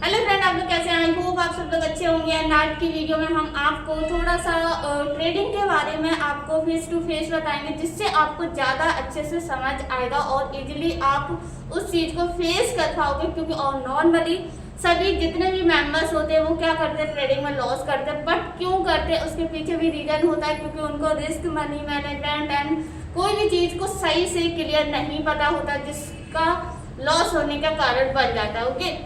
Hello friend, आप लोग कैसे हैं? आई होप आप सब लोग अच्छे होंगे। एंड आज की वीडियो में हम आपको थोड़ा सा ट्रेडिंग के बारे में आपको फेस टू फेस बताएंगे, जिससे आपको ज़्यादा अच्छे से समझ आएगा और इजीली आप उस चीज़ को फेस कर पाओगे। क्योंकि और नॉर्मली सभी जितने भी मेंबर्स होते हैं वो क्या करते हैं, ट्रेडिंग में लॉस करते हैं। बट क्यों करते हैं उसके पीछे भी रीजन होता है, क्योंकि उनको रिस्क, मनी मैनेजमेंट एंड कोई भी चीज़ को सही से क्लियर नहीं पता होता, जिसका लॉस होने का कारण बन जाता है। ओके,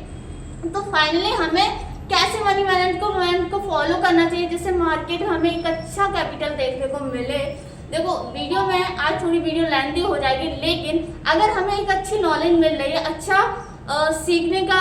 तो फाइनली हमें कैसे मनी मैनेजमेंट को फॉलो करना चाहिए जिससे मार्केट में हमें एक अच्छा कैपिटल देखने को मिले। देखो, वीडियो में आज थोड़ी वीडियो लेंथी हो जाएगी, लेकिन अगर हमें एक अच्छी नॉलेज मिल रही है, अच्छा सीखने का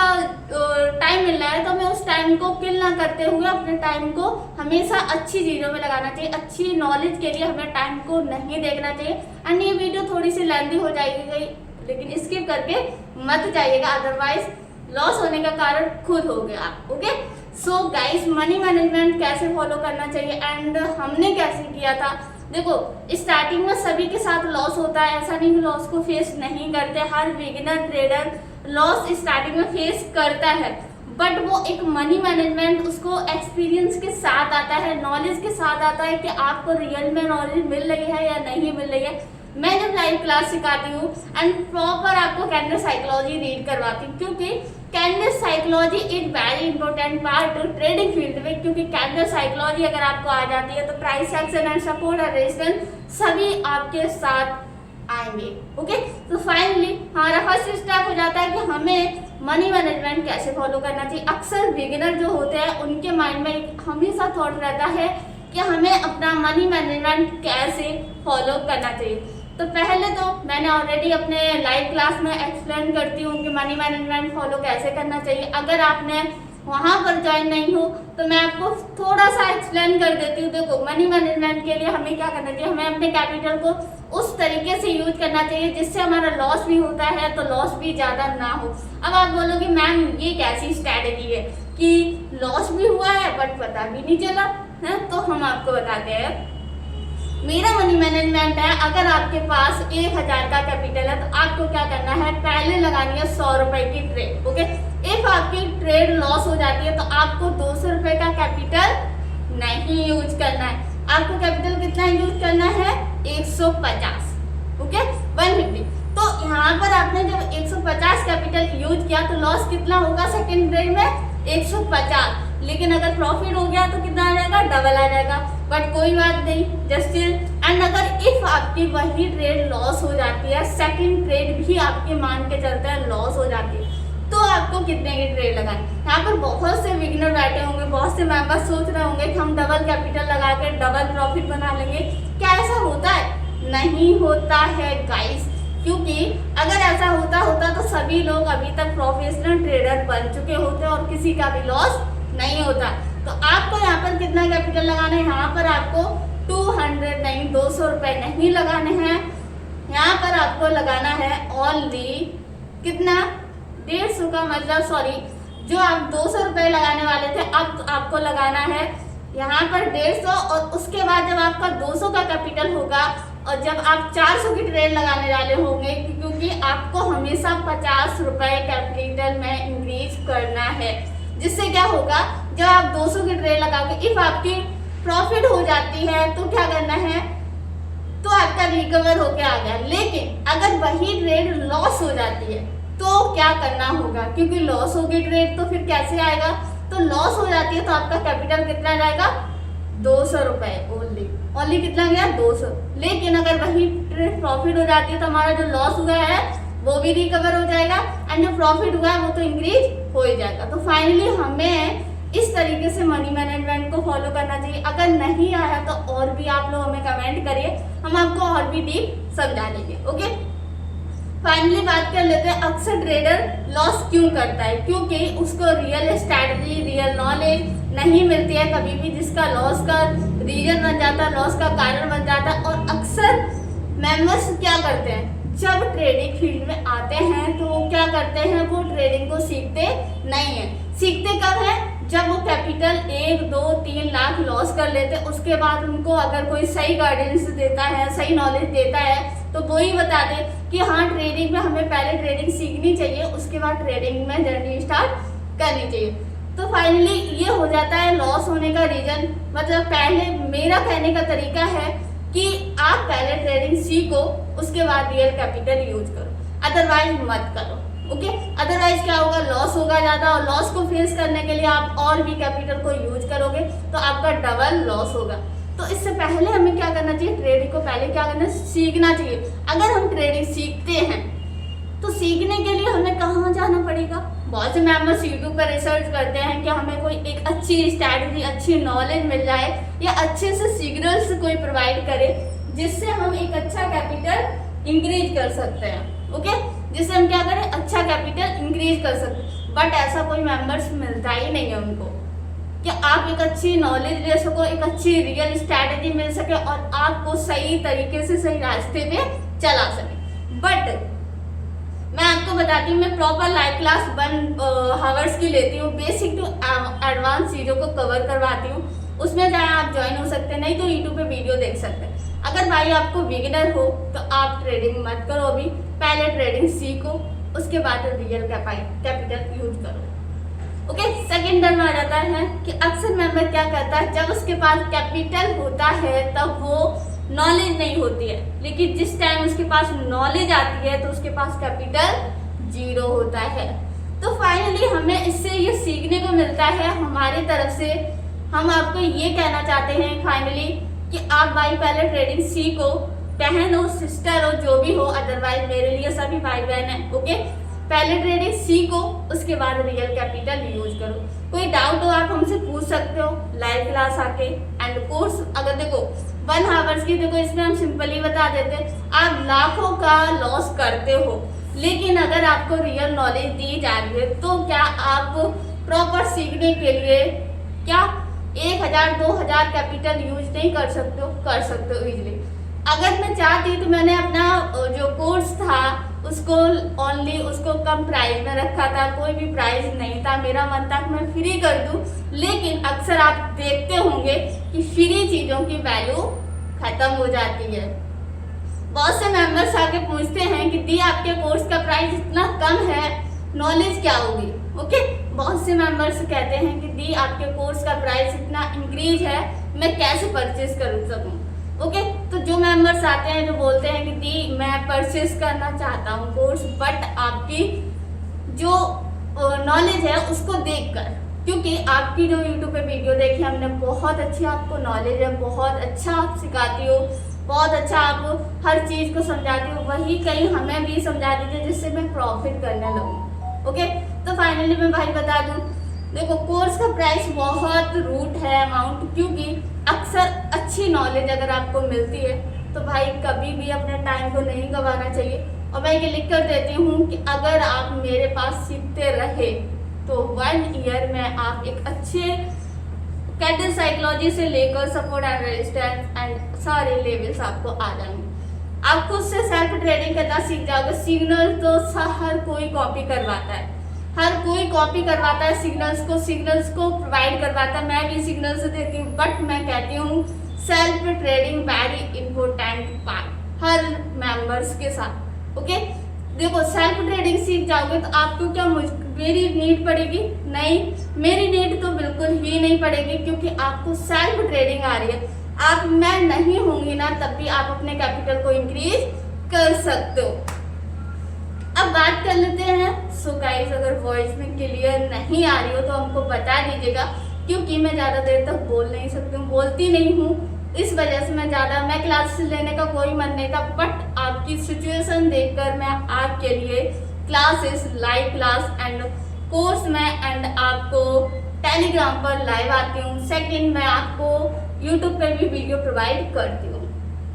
टाइम मिल रहा है, तो हमें उस टाइम को किल ना करते हुए अपने टाइम को हमेशा अच्छी चीज़ों में लगाना चाहिए। अच्छी नॉलेज के लिए हमें टाइम को नहीं देखना चाहिए। एंड ये वीडियो थोड़ी सी लेंथी हो जाएगी, लेकिन स्किप करके मत जाइएगा, अदरवाइज लॉस होने का कारण खुद हो गया आप। Okay, so guys, money management कैसे फॉलो करना चाहिए एंड हमने कैसे किया था। देखो, स्टार्टिंग में सभी के साथ लॉस होता है, ऐसा नहीं कि लॉस को फेस नहीं करते। हर बिगिनर ट्रेडर लॉस स्टार्टिंग में फेस करता है, बट वो एक मनी मैनेजमेंट उसको एक्सपीरियंस के साथ आता है, नॉलेज के साथ आता है कि आपको रियल में नॉलेज मिल रही है या नहीं मिल रही है। मैं जब लाइव क्लास सिखाती हूँ एंड प्रॉपर आपको कैंडल साइकोलॉजी रीड करवाती हूँ, क्योंकि candle psychology is very important part trading field में। क्योंकि कैंडल साइकोलॉजी अगर आपको आ जाती है तो प्राइस एक्शन एंड सपोर्ट और रेजिस्टेंस सभी आपके साथ आएंगे। ओके, तो फाइनली हमारा फर्स्ट स्टेप हो जाता है कि हमें मनी मैनेजमेंट कैसे फॉलो करना चाहिए। अक्सर बिगिनर जो होते हैं उनके माइंड में हमेशा थॉट रहता है कि हमें अपना मनी मैनेजमेंट कैसे फॉलो करना चाहिए। तो पहले तो मैंने ऑलरेडी अपने लाइव क्लास में एक्सप्लेन करती हूँ कि मनी मैनेजमेंट फॉलो कैसे करना चाहिए। अगर आपने वहाँ पर ज्वाइन नहीं हो तो मैं आपको थोड़ा सा एक्सप्लेन कर देती हूँ। देखो, मनी मैनेजमेंट के लिए हमें क्या करना चाहिए, हमें अपने कैपिटल को उस तरीके से यूज करना चाहिए जिससे हमारा लॉस भी होता है तो लॉस भी ज़्यादा ना हो। अब आप बोलोगे मैम ये कैसी स्ट्रैटेजी है कि लॉस भी हुआ है बट पता भी नहीं चला है। तो हम आपको बताते हैं, मेरा मनी मैनेजमेंट है। अगर आपके पास 1000 का कैपिटल है तो आपको क्या करना है, पहले लगानी है 100 रुपए की ट्रेड। ओके, इफ आपकी ट्रेड लॉस हो जाती है तो आपको 200 रुपए का कैपिटल नहीं यूज करना है। आपको कैपिटल कितना यूज करना है, 150। ओके, 150। तो यहाँ पर आपने जब 150 कैपिटल यूज किया तो लॉस कितना होगा सेकेंड ट्रेड में, 150। लेकिन अगर प्रॉफिट हो गया तो कितना आ जाएगा, डबल आ जाएगा। बट कोई बात नहीं, जस्ट एंड अगर इफ आपकी वही ट्रेड लॉस हो जाती है, सेकंड ट्रेड भी आपके मान के चलते हैं लॉस हो जाती है, तो आपको कितने की ट्रेड लगानी। यहाँ पर बहुत से बिगिनर बैठे होंगे, बहुत से मेंबर्स सोच रहे होंगे कि हम डबल कैपिटल लगा के डबल प्रॉफिट बना लेंगे। क्या ऐसा होता है? नहीं होता है गाइस। क्योंकि अगर ऐसा होता तो सभी लोग अभी तक प्रोफेशनल ट्रेडर बन चुके होते और किसी का भी लॉस नहीं होता। तो आपको यहाँ पर कितना कैपिटल लगाना है, यहाँ पर आपको 200 नहीं, 200 रुपए नहीं लगाने हैं। यहाँ पर आपको लगाना है ओनली कितना, 150 का, मतलब सॉरी, जो आप 200 रुपए लगाने वाले थे अब आपको लगाना है यहाँ पर 150। और उसके बाद जब आपका 200 का कैपिटल होगा और जब आप 400 की ट्रेड लगाने वाले होंगे, क्योंकि आपको हमेशा 50 रुपए कैपिटल में इंक्रीज करना है, जिससे क्या होगा, जब आप 200 की ट्रेड लगाओगे, इफ आपकी प्रॉफिट हो जाती है तो क्या करना है, तो आपका रिकवर होके आ गया। लेकिन अगर वही ट्रेड लॉस हो जाती है तो क्या करना होगा, क्योंकि लॉस होगी ट्रेड तो फिर कैसे आएगा। तो लॉस हो जाती है तो आपका कैपिटल कितना जाएगा, 200 रुपए ओनली कितना गया, 200। लेकिन अगर वही ट्रेड प्रॉफिट हो जाती है तो हमारा जो लॉस हुआ है वो भी रिकवर हो जाएगा एंड जो प्रॉफिट हुआ है वो तो इंक्रीज हो ही जाएगा। तो फाइनली हमें इस तरीके से मनी मैनेजमेंट को फॉलो करना चाहिए। अगर नहीं आया तो और भी आप लोग हमें कमेंट करिए, हम आपको और भी डीप समझा देंगे। ओके, फाइनली बात कर लेते हैं, अक्सर ट्रेडर लॉस क्यों करता है, क्योंकि उसको रियल स्ट्रैटेजी, रियल नॉलेज नहीं मिलती है कभी भी, जिसका लॉस का रीजन बन जाता है, लॉस का कारण बन जाता है। और अक्सर मेंबर्स क्या करते हैं, जब ट्रेडिंग फील्ड में आते हैं तो वो क्या करते हैं, वो ट्रेडिंग को सीखते नहीं है। सीखते कब है, जब वो कैपिटल 1, 2, 3 लाख लॉस कर लेते, उसके बाद उनको अगर कोई सही गाइडेंस देता है, सही नॉलेज देता है तो वो ही बता दे कि हाँ ट्रेडिंग में हमें पहले ट्रेडिंग सीखनी चाहिए, उसके बाद ट्रेडिंग में जर्नी स्टार्ट करनी चाहिए। तो फाइनली ये हो जाता है लॉस होने का रीजन। मतलब पहले मेरा कहने का तरीका है कि आप पहले ट्रेडिंग सीखो, उसके बाद रियल कैपिटल यूज करो, अदरवाइज मत करो। ओके, अदरवाइज क्या होगा, लॉस होगा ज़्यादा, और लॉस को फेस करने के लिए आप और भी कैपिटल को यूज करोगे तो आपका डबल लॉस होगा। तो इससे पहले हमें क्या करना चाहिए, ट्रेडिंग को पहले क्या करना, सीखना चाहिए। अगर हम ट्रेडिंग सीखते हैं तो सीखने के लिए हमें कहाँ जाना पड़ेगा। बहुत से मेंबर्स यूट्यूब पर रिसर्च करते हैं कि हमें कोई एक अच्छी स्ट्रैटेजी, अच्छी नॉलेज मिल जाए या अच्छे से सिग्नल्स कोई प्रोवाइड करे जिससे हम एक अच्छा कैपिटल इंक्रीज कर सकते हैं। ओके, जिससे हम क्या करें, अच्छा कैपिटल इंक्रीज कर सकते हैं। बट ऐसा कोई मेंबर्स मिलता ही नहीं है उनको कि आप एक अच्छी नॉलेज ले सको, एक अच्छी रियल स्ट्रैटेजी मिल सके और आपको सही तरीके से सही रास्ते पे चला सके। बट मैं आपको बताती हूँ, मैं प्रॉपर लाइव क्लास 1 आवर्स की लेती हूँ, बेसिक टू एडवांस चीज़ों को कवर करवाती हूँ। उसमें चाहे आप ज्वाइन हो सकते हैं, नहीं तो यूट्यूब पे वीडियो देख सकते हैं। अगर भाई आपको बिगिनर हो तो आप ट्रेडिंग मत करो अभी, पहले ट्रेडिंग सीखो, उसके बाद रियल कैपिटल यूज करो। ओके, सेकंड टर्म आ जाता है कि अक्सर मेंबर क्या करता है, जब उसके पास कैपिटल होता है तब वो नॉलेज नहीं होती है, लेकिन जिस टाइम उसके पास नॉलेज आती है तो उसके पास कैपिटल 0 होता है। तो फाइनली हमें इससे ये सीखने को मिलता है हमारे तरफ से। हम आपको ये कहना चाहते हैं फाइनली कि आप भाई पहले ट्रेडिंग सीखो, बहन हो, सिस्टर हो, जो भी हो, अदरवाइज मेरे लिए सभी भाई बहन है। ओके, पहले ट्रेडिंग सीखो, उसके बाद रियल कैपिटल यूज करो। कोई डाउट हो आप हमसे पूछ सकते हो लाइव क्लास आके। एंड कोर्स अगर देखो 1 आवर्स की, देखो इसमें हम सिंपली बता देते हैं, आप लाखों का लॉस करते हो, लेकिन अगर आपको रियल नॉलेज दी जा रही है तो क्या आप प्रॉपर सीखने के लिए क्या 1000-2000 कैपिटल यूज नहीं कर सकते हो? कर सकते हो इजीली। अगर मैं चाहती तो मैंने अपना जो कोर्स था उसको ओनली उसको कम प्राइस में रखा था, कोई भी प्राइस नहीं था, मेरा मन था कि मैं फ्री कर दूं। लेकिन अक्सर आप देखते होंगे कि फ्री चीज़ों की वैल्यू खत्म हो जाती है। बहुत से मेंबर्स आके पूछते हैं कि दी आपके कोर्स का प्राइस इतना कम है, नॉलेज क्या होगी? ओके, बहुत से मेंबर्स कहते हैं कि दी आपके कोर्स का प्राइस इतना इंक्रीज है, मैं कैसे परचेज कर सकूं? ओके, तो जो मेंबर्स आते हैं जो बोलते हैं कि दी मैं परचेज करना चाहता हूँ कोर्स, बट आपकी जो नॉलेज है उसको देखकर, क्योंकि आपकी जो यूट्यूब पे वीडियो देखी हमने, बहुत अच्छी आपको नॉलेज है, बहुत अच्छा आप सिखाती हो, बहुत अच्छा आप हर चीज़ को समझाती हो, वही कहीं हमें भी समझा दीजिए जिससे मैं प्रॉफिट करने लगूँ। ओके, तो फाइनली मैं भाई बता दूँ, देखो कोर्स का प्राइस बहुत रूट है अमाउंट, क्योंकि अक्सर अच्छी नॉलेज अगर आपको मिलती है तो भाई कभी भी अपने टाइम को नहीं गंवाना चाहिए। और मैं ये लिख कर देती हूँ कि अगर आप मेरे पास सीखते रहे तो 1 ईयर में आप एक अच्छे कैंडल साइकोलॉजी से लेकर सपोर्ट एंड रेजिस्टेंस एंड सारे लेवल्स आपको आ जाएंगे। आप खुद से सेल्फ ट्रेडिंग करना सीख जाओगे। सिग्नल तो हर कोई कॉपी करवाता है, हर कोई कॉपी करवाता है सिग्नल्स को प्रोवाइड करवाता है। मैं भी सिग्नल्स देती हूँ, बट मैं कहती हूँ self trading very important part हर मेंबर्स के साथ। ओके, देखो सेल्फ ट्रेडिंग सीख जाओगे तो आपको क्या मेरी नीड पड़ेगी? नहीं, मेरी नीड तो बिल्कुल ही नहीं पड़ेगी, क्योंकि आपको सेल्फ ट्रेडिंग आ रही है। आप मैं नहीं होंगी ना तब भी आप अपने कैपिटल को इंक्रीज कर सकते हो। अब बात कर लेते हैं। सो गाइस, अगर वॉइस में क्लियर नहीं आ रही हो तो हमको बता दीजिएगा, क्योंकि मैं ज़्यादा देर तक बोल नहीं सकती हूँ, बोलती नहीं हूँ, इस वजह से मैं क्लासेस लेने का कोई मन नहीं था। बट आपकी सिचुएशन देखकर मैं आपके लिए classes, live class and course में एंड आपको टेलीग्राम पर लाइव आती हूँ। सेकंड, मैं आपको यूट्यूब पर भी वीडियो प्रोवाइड करती हूँ।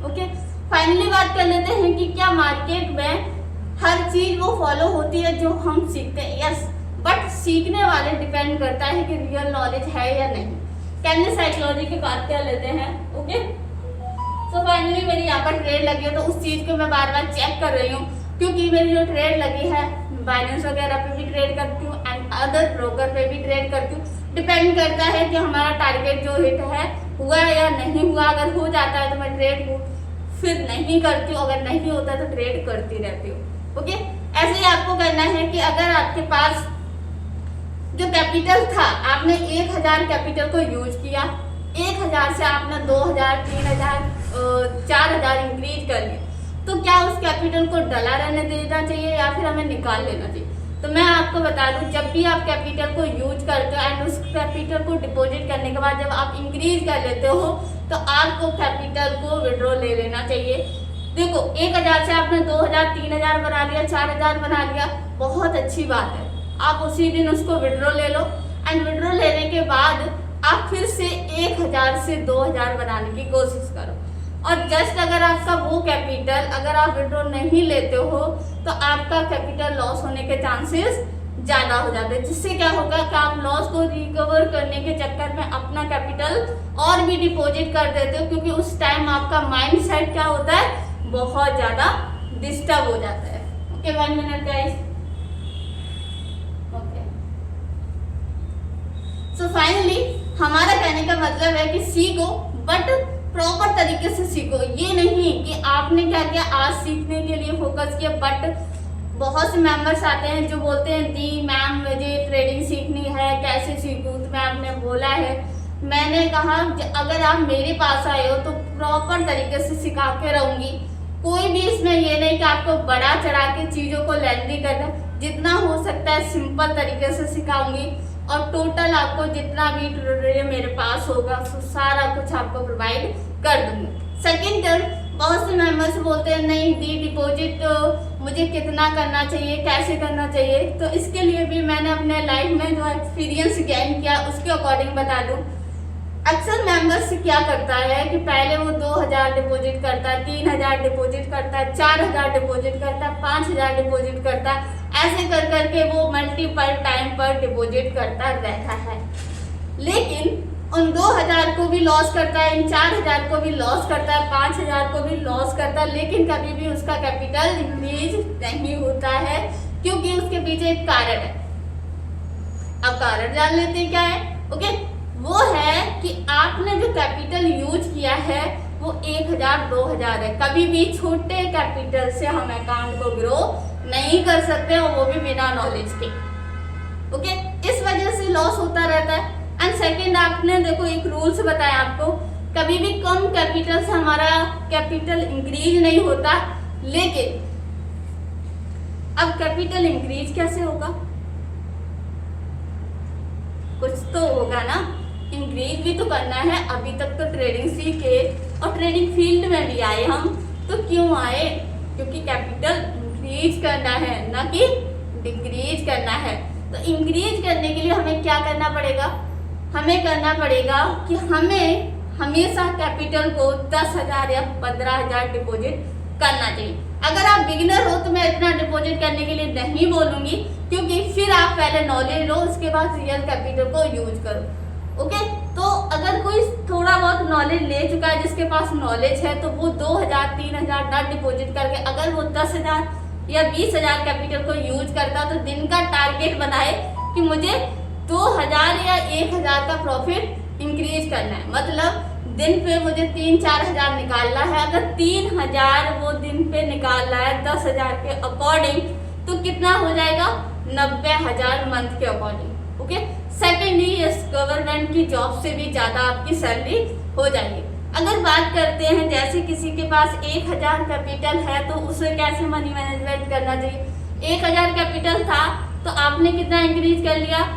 ओके, फाइनली बात कर लेते हैं कि क्या मार्केट में हर चीज वो फॉलो होती है जो हम सीखते हैं? यस, बट सीखने वाले डिपेंड करता है कि रियल नॉलेज है या नहीं। कैंडल साइकोलॉजी की बात कर लेते हैं। ओके, सो फाइनली मेरी यहाँ पर ट्रेड लगी है तो उस चीज को मैं बार बार चेक कर रही हूँ, क्योंकि मेरी जो ट्रेड लगी है बाइनेंस वगैरह पे भी ट्रेड करती हूँ एंड अदर ब्रोकर पे भी ट्रेड करती हूँ। डिपेंड करता है कि हमारा टारगेट जो हिट है हुआ या नहीं हुआ। अगर हो जाता है तो मैं ट्रेड फिर नहीं करती हूँ, अगर नहीं होता तो ट्रेड करती रहती हूँ। ओके, ऐसे ही आपको करना है कि अगर आपके पास जो कैपिटल था आपने 1000 कैपिटल को यूज किया, 1000 से आपने 2000, 3000, 4000 इंक्रीज कर लिया, तो क्या उस कैपिटल को डला रहने देना चाहिए या फिर हमें निकाल लेना चाहिए? तो मैं आपको बता दूं, जब भी आप कैपिटल को यूज करते हो एंड उस कैपिटल को डिपॉजिट करने के बाद जब आप इंक्रीज कर लेते हो तो आपको कैपिटल को विड्रॉ ले लेना चाहिए। देखो 1000 से आपने 2000, 3000 बना लिया, 4000 बना लिया, बहुत अच्छी बात है, आप उसी दिन उसको विड्रॉ ले लो एंड विड्रॉ लेने के बाद आप फिर से 1000 से 2000 बनाने की कोशिश करो। और जस्ट अगर आपका वो कैपिटल अगर आप विड्रॉ नहीं लेते हो तो आपका कैपिटल लॉस होने के चांसेस ज़्यादा हो जाते हैं, जिससे क्या होगा कि आप लॉस को रिकवर करने के चक्कर में अपना कैपिटल और भी डिपॉजिट कर देते हो, क्योंकि उस टाइम आपका माइंड सेट क्या होता है, बहुत ज़्यादा डिस्टर्ब हो जाता है। Okay 1 minute guys. Okay so finally हमारा कहने का मतलब है कि सीखो बट प्रॉपर तरीके से सीखो। ये नहीं कि आपने क्या किया, आज सीखने के लिए फोकस किया, बट बहुत से मेंबर्स आते हैं जो बोलते हैं दी मैम मुझे ट्रेडिंग सीखनी है, कैसे सीखूं? तो मैम ने बोला है, मैंने कहा अगर आप मेरे पास आए हो तो प्रॉपर तरीके से सिखा के रहूंगी। कोई भी इसमें ये नहीं कि आपको बड़ा चढ़ा के चीज़ों को लेंदी करना, जितना हो सकता है सिंपल तरीके से सिखाऊंगी और टोटल आपको जितना भी मेरे पास होगा सारा कुछ आपको प्रोवाइड कर दूंगी। सेकेंड टर्म, बहुत से मेंबर्स बोलते हैं नहीं दी डिपॉजिट मुझे कितना करना चाहिए, कैसे करना चाहिए? तो इसके लिए भी मैंने अपने लाइफ में जो एक्सपीरियंस गेन किया उसके अकॉर्डिंग बता दूं। अक्सर मेंबर्स क्या करता है कि पहले वो 2000 डिपॉजिट करता है, 3000 डिपॉजिट करता है, 4000 डिपॉजिट करता है, 5000 डिपॉजिट करता है, ऐसे कर करके वो मल्टीपल टाइम पर डिपॉजिट करता रहता है, लेकिन उन 2000 को भी लॉस करता है, इन 4000 को भी लॉस करता है, 5000 को भी लॉस करता है, लेकिन कभी भी उसका कैपिटल इंक्रीज नहीं होता है, क्योंकि उसके पीछे एक कारण है। अब कारण जान लेते हैं क्या है। ओके, वो है कि आपने जो कैपिटल यूज किया है वो 1000, 2000 है। कभी भी छोटे कैपिटल से हम अकाउंट को ग्रो नहीं कर सकते, और वो भी बिना नॉलेज के। ओके, इस वजह से लॉस होता रहता है। एंड सेकेंड, आपने देखो एक रूल्स बताया आपको, कभी भी कम कैपिटल से हमारा कैपिटल इंक्रीज नहीं होता, लेकिन अब कैपिटल इंक्रीज कैसे होगा? कुछ तो होगा ना, इंक्रीज भी तो करना है। अभी तक तो ट्रेडिंग सीखे और ट्रेडिंग फील्ड में भी आए हम, तो क्यों आए? क्योंकि कैपिटल इंक्रीज करना है, ना कि डिक्रीज करना है। तो इंक्रीज करने के लिए हमें क्या करना पड़ेगा? हमें करना पड़ेगा कि हमें हमेशा कैपिटल को 10,000 या 15,000 डिपॉजिट करना चाहिए। अगर आप बिगिनर हो तो मैं इतना डिपॉजिट करने के लिए नहीं बोलूंगी, क्योंकि फिर आप पहले नॉलेज लो, उसके बाद रियल कैपिटल को यूज करो। ओके, तो अगर कोई थोड़ा बहुत नॉलेज ले चुका है, जिसके पास नॉलेज है, तो वो 2,000, 3,000 ना डिपॉजिट करके अगर वो 10,000 या 20,000 कैपिटल को यूज करता, तो दिन का टारगेट बनाए कि मुझे 2000 या 1000 का प्रॉफिट इंक्रीज करना है। मतलब दिन पे मुझे 3-4 हजार निकालना है। अगर 3000 वो दिन पे निकालना है 10,000 के अकॉर्डिंग, तो कितना हो जाएगा? 90,000 मंथ के अकॉर्डिंग। ओके, सेकेंडली इस गवर्नमेंट की जॉब से भी ज़्यादा आपकी सैलरी हो जाएगी। अगर बात करते हैं जैसे किसी के पास 1000 कैपिटल है, तो उसे कैसे मनी मैनेजमेंट करना चाहिए? 1000 कैपिटल था तो आपने कितना इंक्रीज कर लिया?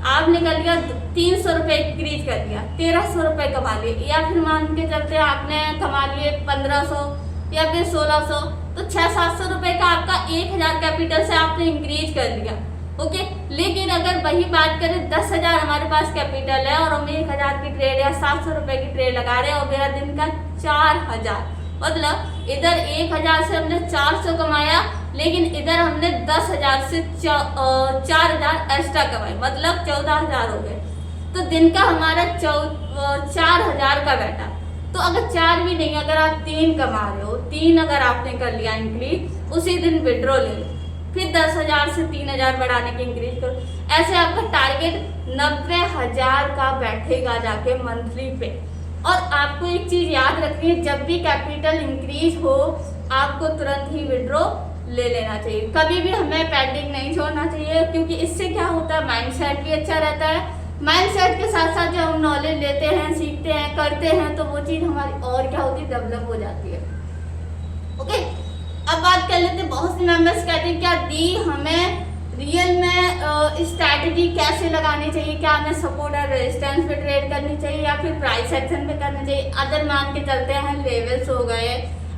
आपने कर लिया 300 रुपये इंक्रीज कर लिया, 1300 रुपये कमा लिए, या फिर मान के चलते आपने कमा लिए 1500 या फिर 1600, तो 600-700 रुपये का आपका 1000 कैपिटल से आपने इंक्रीज कर लिया। ओके, लेकिन अगर वही बात करें 10,000 हमारे पास कैपिटल है और हम 1000 की ट्रेड या 700 रुपये की ट्रेड लगा रहे हैं, और मेरा दिन का 4000, मतलब इधर 1000 से हमने 400 कमाया, लेकिन इधर हमने 10,000 से 4,000 एक्स्ट्रा कमाए, मतलब 14,000 हो गए। तो दिन का हमारा 4,000 का बैठा। तो अगर 4 भी नहीं, अगर आप 3 कमा रहे हो, 3 अगर आपने कर लिया इंक्रीज, उसी दिन विड्रॉ ले लो, फिर 10,000 से 3,000 बढ़ाने की इंक्रीज करो। ऐसे आपका टारगेट 90,000 का बैठेगा जाके मंथली पे। और आपको एक चीज याद रखनी है, जब भी कैपिटल इंक्रीज हो आपको तुरंत ही विड्रॉ ले लेना चाहिए। कभी भी हमें पेंडिंग नहीं छोड़ना चाहिए, क्योंकि इससे क्या होता है, माइंडसेट भी अच्छा रहता है। माइंडसेट के साथ साथ जब हम नॉलेज लेते हैं, सीखते हैं, करते हैं, तो वो चीज़ हमारी और क्या होती है, डेवलप हो जाती है। ओके, अब बात कर लेते हैं, बहुत से मेंबर्स कहते हैं क्या दी हमें रियल में स्ट्रैटेजी कैसे लगानी चाहिए, क्या हमें सपोर्ट और रेजिस्टेंस पे ट्रेड करनी चाहिए या फिर प्राइस एक्शन पे करनी चाहिए। अदर मान के चलते हैं, लेवल्स हो गए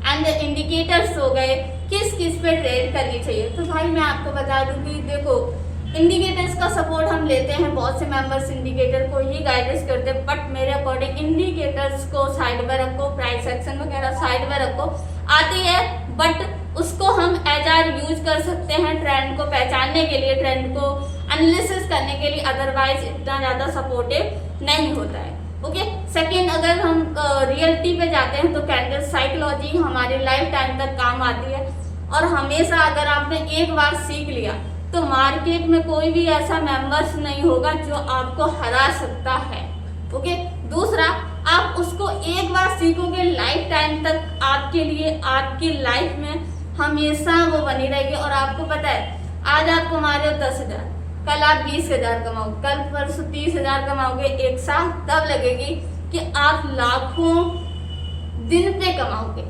एंड इंडिकेटर्स हो गए, किस किस पे ट्रेड करनी चाहिए। तो भाई मैं आपको बता दूं कि देखो, इंडिकेटर्स का सपोर्ट हम लेते हैं, बहुत से मेंबर्स इंडिकेटर को ही गाइडेंस करते हैं, बट मेरे अकॉर्डिंग इंडिकेटर्स को साइड में रखो, प्राइस एक्शन वगैरह साइड में रखो, आती है बट उसको हम एज आर यूज कर सकते हैं ट्रेंड को पहचानने के लिए, ट्रेंड को एनालिसिस करने के लिए, अदरवाइज इतना ज़्यादा सपोर्टिव नहीं होता है। ओके, सेकेंड, अगर हम रियलिटी पे जाते हैं तो कैंडल साइकोलॉजी हमारी लाइफ टाइम तक काम आती है, और हमेशा अगर आपने एक बार सीख लिया तो मार्केट में कोई भी ऐसा मेंबर्स नहीं होगा जो आपको हरा सकता है। ओके, दूसरा, आप उसको एक बार सीखोगे, लाइफ टाइम तक आपके लिए, आपकी लाइफ में हमेशा वो बनी रहेगी। और आपको पता है, आज आप कमा रहे हो 10,000, कल आप 20,000 कमाओगे, कल परसों 30,000 कमाओगे, एक साल तब लगेगी कि आप लाखों दिन पे कमाओगे।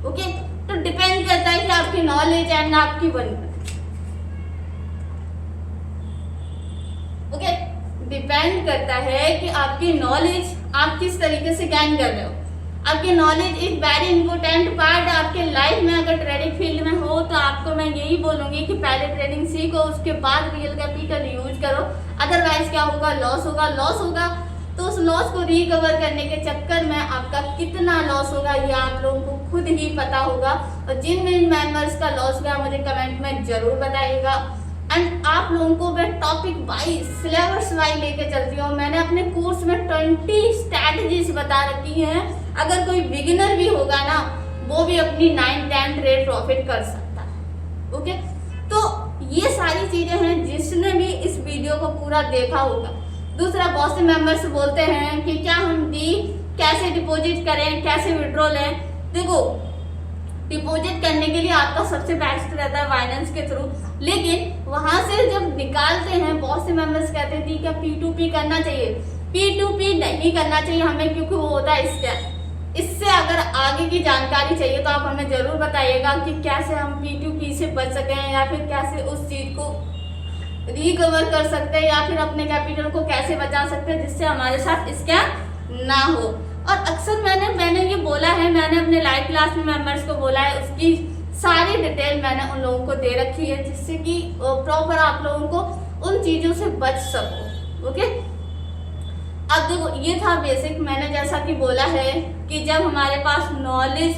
ओके, तो डिपेंड करता है कि आपकी नॉलेज एंड आपकी वन ओके डिपेंड करता है कि आपकी नॉलेज आप किस तरीके से गेन कर रहे हो। आपकी नॉलेज एक वेरी इंपॉर्टेंट पार्ट है आपके लाइफ में। अगर ट्रेडिंग फील्ड में हो तो आपको मैं यही बोलूंगी कि पहले ट्रेडिंग सीखो, उसके बाद रियल कैपिटल यूज करो, अदरवाइज क्या होगा, लॉस होगा। लॉस होगा तो उस लॉस को रिकवर करने के चक्कर में आपका कितना लॉस होगा ये आप लोगों को खुद ही पता होगा। और जिन मेंबर्स का लॉस गया मुझे कमेंट में जरूर बताइएगा। एंड आप लोगों को मैं टॉपिक वाइज, सिलेबस वाइज लेके चलती हूँ। मैंने अपने कोर्स में 20 स्ट्रैटेजीज बता रखी हैं। अगर कोई बिगिनर भी होगा ना, वो भी अपनी 9-10 ट्रेड प्रॉफिट कर सकता है। ओके, तो ये सारी चीजें हैं जिसने भी इस वीडियो को पूरा देखा होगा। दूसरा, बहुत से मेंबर्स बोलते हैं कि क्या हम डी कैसे डिपॉजिट करें, कैसे विड्रॉ लें। देखो, डिपॉजिट करने के लिए आपका सबसे बेस्ट रहता है बाइनेंस के थ्रू, लेकिन वहां से जब निकालते हैं, बहुत से मेंबर्स कहते हैं क्या P2P करना चाहिए। P2P नहीं करना चाहिए हमें, क्योंकि वो होता है स्कैम। इससे अगर आगे की जानकारी चाहिए तो आप हमें जरूर बताइएगा कि कैसे हम P2P से बच सकें, या फिर कैसे उस चीज को रिकवर कर सकते हैं, या फिर अपने कैपिटल को कैसे बचा सकते हैं जिससे हमारे साथ स्कैम ना हो। और अक्सर मैंने ये बोला है, मैंने अपने लाइव क्लास में मेंबर्स को बोला है, उसकी सारी डिटेल मैंने उन लोगों को दे रखी है, जिससे कि प्रॉपर आप लोगों को उन चीजों से बच सको। ओके, अब देखो, ये था बेसिक। मैंने जैसा कि बोला है कि जब हमारे पास नॉलेज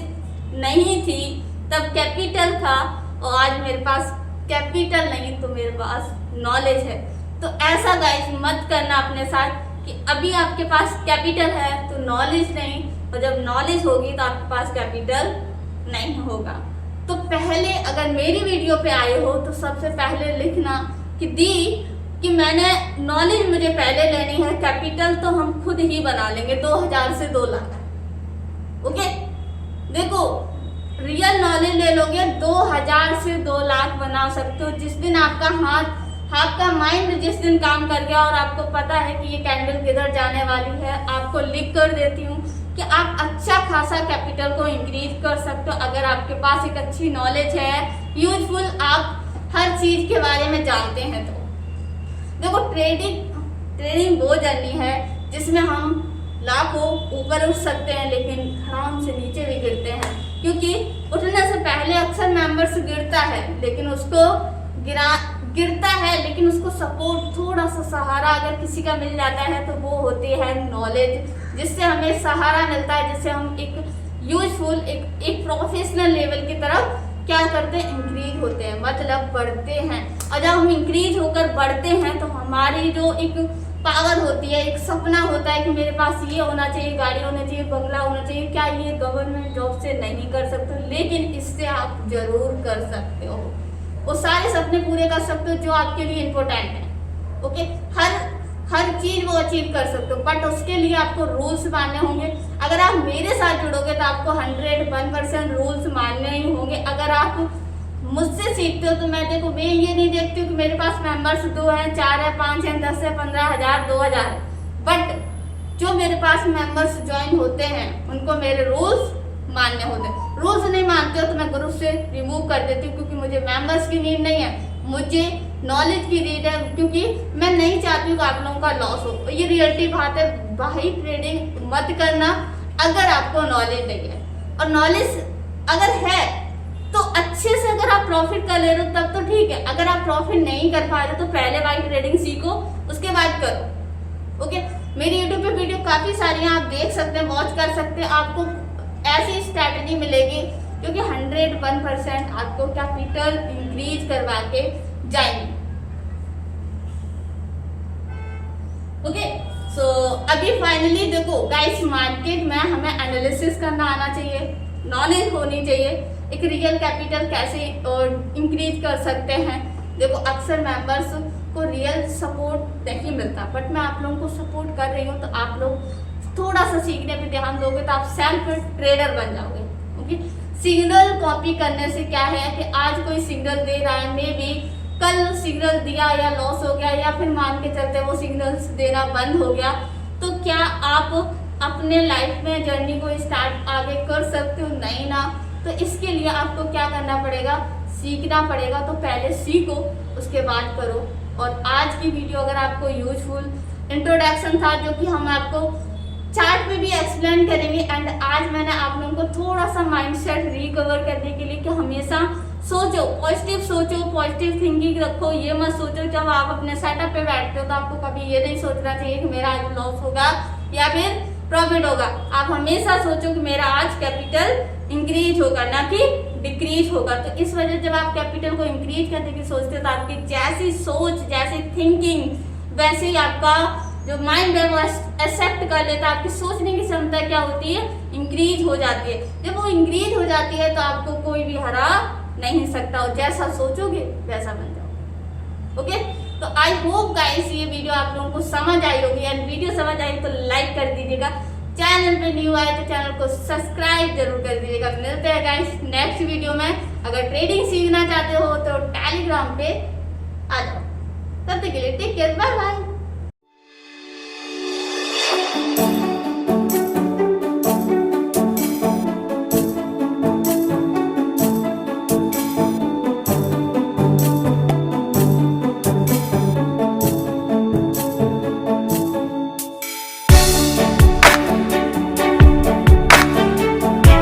नहीं थी तब कैपिटल था, और आज मेरे पास कैपिटल नहीं तो मेरे पास नॉलेज है। तो ऐसा गाइस मत करना अपने साथ कि अभी आपके पास कैपिटल है तो नॉलेज नहीं, और जब नॉलेज होगी तो आपके पास कैपिटल नहीं होगा। तो पहले अगर मेरी वीडियो पे आए हो तो सबसे पहले लिखना कि मैंने नॉलेज मुझे पहले लेनी है, कैपिटल तो हम खुद ही बना लेंगे 2000 से 2 लाख। ओके, देखो, रियल नॉलेज ले लोगे 2000 से 2 लाख बना सकते हो। जिस दिन आपका माइंड जिस दिन काम कर गया और आपको पता है कि ये कैंडल किधर जाने वाली है, आपको लिख कर देती हूँ कि आप अच्छा खासा कैपिटल को इंक्रीज कर सकते हो अगर आपके पास एक अच्छी नॉलेज है, यूजफुल, आप हर चीज के बारे में जानते हैं। तो देखो, ट्रेडिंग वो जर्नी है जिसमें हम लाखों ऊपर उठ सकते हैं, लेकिन आराम से नीचे भी गिरते हैं, क्योंकि उठने से पहले अक्सर मेंबर्स गिरता है, लेकिन उसको सपोर्ट, थोड़ा सा सहारा अगर किसी का मिल जाता है तो वो होती है नॉलेज, जिससे हमें सहारा मिलता है, जिससे हम एक यूजफुल, एक प्रोफेशनल लेवल की तरफ क्या करते हैं, इंक्रीज होते हैं, मतलब बढ़ते हैं। और जब हम इंक्रीज होकर बढ़ते हैं तो हमारी जो एक पावर होती है, एक सपना होता है कि मेरे पास ये होना चाहिए, गाड़ी होना चाहिए, बंगला होना चाहिए। क्या ये गवर्नमेंट जॉब से नहीं कर सकते, लेकिन इससे आप जरूर कर सकते हो। वो सारे सपने पूरे कर सकते हो जो आपके लिए इम्पोर्टेंट है। ओके, हर चीज वो अचीव कर सकते हो, बट उसके लिए आपको रूल्स मानने होंगे। अगर आप मेरे साथ जुड़ोगे तो आपको 101% रूल्स मानने ही होंगे। अगर आप मुझसे सीखते हो तो मैं ये नहीं देखती हूँ कि मेरे पास मेंबर्स 2 हैं, 4 है, 5 हैं, 10 है, 15,000, 2,000, बट जो मेरे पास मेंबर्स ज्वाइन होते हैं उनको मेरे रूल्स मानने होते हैं। रूल्स नहीं मानते हो तो मैं ग्रुप से रिमूव कर देती हूँ, क्योंकि मुझे मेंबर्स की नीड नहीं है, मुझे नॉलेज की नीड है, क्योंकि मैं नहीं चाहती हूँ कि आप लोगों का लॉस हो। ये रियलिटी बात है, भाई ट्रेडिंग मत करना अगर आपको नॉलेज नहीं है, और नॉलेज अगर है तो अच्छे से अगर आप प्रॉफिट कर ले रहे हो तब तो ठीक है। अगर आप प्रॉफिट नहीं कर पा रहे तो पहले भाई ट्रेडिंग सीखो, उसके बाद करो। ओके, मेरी यूट्यूब पे वीडियो काफ़ी सारी हैं, आप देख सकते हैं, वॉच कर सकते हैं, आपको ऐसी स्ट्रैटेजी मिलेगी जो कि 101% आपको कैपिटल इंक्रीज करवा के जाएंगे। ओके, सो अभी फाइनली देखो गाइस, मार्केट में हमें एनालिसिस करना आना चाहिए, नॉलेज होनी चाहिए, एक रियल कैपिटल कैसे इंक्रीज कर सकते हैं। देखो अक्सर मेंबर्स को रियल सपोर्ट नहीं मिलता, बट मैं आप लोगों को सपोर्ट कर रही हूँ, तो आप लोग थोड़ा सा सीखने पे ध्यान दोगे तो आप सेल्फ ट्रेडर बन जाओगे। ओके, सिग्नल कॉपी करने से क्या है कि आज कोई सिग्नल दे रहा है, मे बी कल सिग्नल दिया या लॉस हो गया, या फिर मान के चलते वो सिग्नल्स देना बंद हो गया, तो क्या आप अपने लाइफ में जर्नी को स्टार्ट आगे कर सकते हो? नहीं ना। तो इसके लिए आपको क्या करना पड़ेगा, सीखना पड़ेगा। तो पहले सीखो, उसके बाद करो। और आज की वीडियो अगर आपको यूजफुल इंट्रोडक्शन था, जो कि हम आपको चार्ट पे भी एक्सप्लेन करेंगे, एंड आज मैंने आप लोगों को थोड़ा सा माइंडसेट रिकवर करने के लिए कि हमेशा सोचो, पॉजिटिव सोचो, पॉजिटिव थिंकिंग रखो। ये मत सोचो जब आप अपने सेटअप पे बैठते हो तो आपको कभी ये नहीं सोचना चाहिए कि मेरा आज लॉस होगा या फिर प्रॉफिट होगा। आप हमेशा सोचो कि मेरा आज कैपिटल इंक्रीज होगा, ना कि डिक्रीज होगा। तो इस वजह जब आप कैपिटल को इंक्रीज करने की सोचते हो तो आपकी जैसी सोच, जैसी थिंकिंग, वैसे ही आपका जो माइंड है वो एक्सेप्ट कर लेता है। आपकी सोचने की क्षमता क्या होती है, इंक्रीज हो जाती है। जब वो इंक्रीज हो जाती है तो आपको कोई भी हरा नहीं सकता, और जैसा सोचोगे वैसा बन जाओगे। ओके, तो आई होप गाइस ये वीडियो आप लोगों को समझ आई होगी, एंड वीडियो समझ आई तो लाइक कर दीजिएगा। चैनल पे न्यू आए तो चैनल को सब्सक्राइब जरूर कर दीजिएगा। मिलते हैं गाइस नेक्स्ट वीडियो में। अगर ट्रेडिंग सीखना चाहते हो तो टेलीग्राम पे आ जाओ। तब तक के लिए टेक केयर, बाय बाय।